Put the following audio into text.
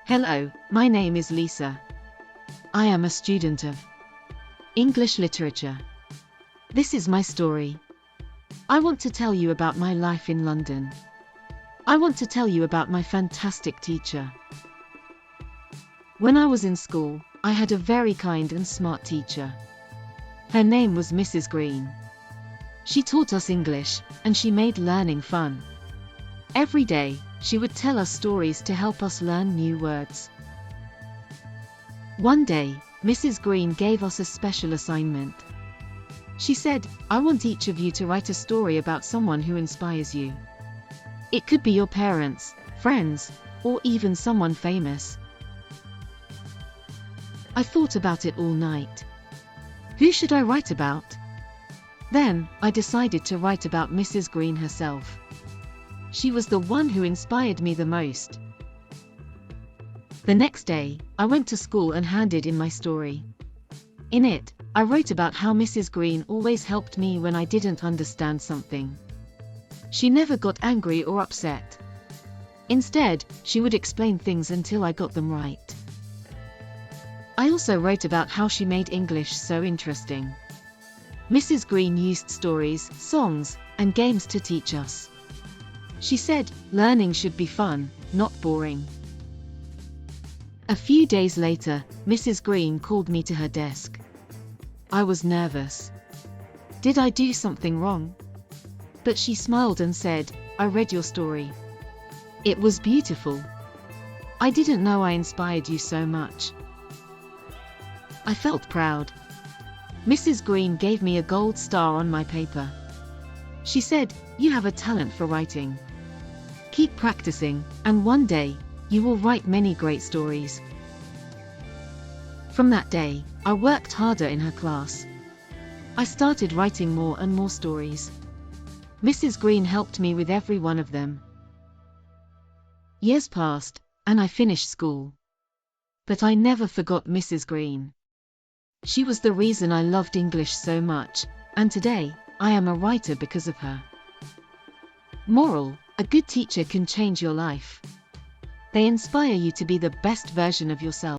Hello, my name is Lisa. I am a student of English literature. This is my story. I want to tell you about my life in London. I want to tell you about my fantastic teacher. When I was in school, I had a very kind and smart teacher. Her name was Mrs. Green. She taught us English, and she made learning fun. Every day, she would tell us stories to help us learn new words. One day, Mrs. Green gave us a special assignment. She said, "I want each of you to write a story about someone who inspires you. It could be your parents, friends, or even someone famous." I thought about it all night. Who should I write about? Then, I decided to write about Mrs. Green herself. She was the one who inspired me the most. The next day, I went to school and handed in my story. In it, I wrote about how Mrs. Green always helped me when I didn't understand something. She never got angry or upset. Instead, she would explain things until I got them right. I also wrote about how she made English so interesting. Mrs. Green used stories, songs, and games to teach us. She said, learning should be fun, not boring. A few days later, Mrs. Green called me to her desk. I was nervous. Did I do something wrong? But she smiled and said, "I read your story. It was beautiful. I didn't know I inspired you so much." I felt proud. Mrs. Green gave me a gold star on my paper. She said, "You have a talent for writing. Keep practicing, and one day, you will write many great stories." From that day, I worked harder in her class. I started writing more and more stories. Mrs. Green helped me with every one of them. Years passed, and I finished school. But I never forgot Mrs. Green. She was the reason I loved English so much, and today, I am a writer because of her. Moral: a good teacher can change your life. They inspire you to be the best version of yourself.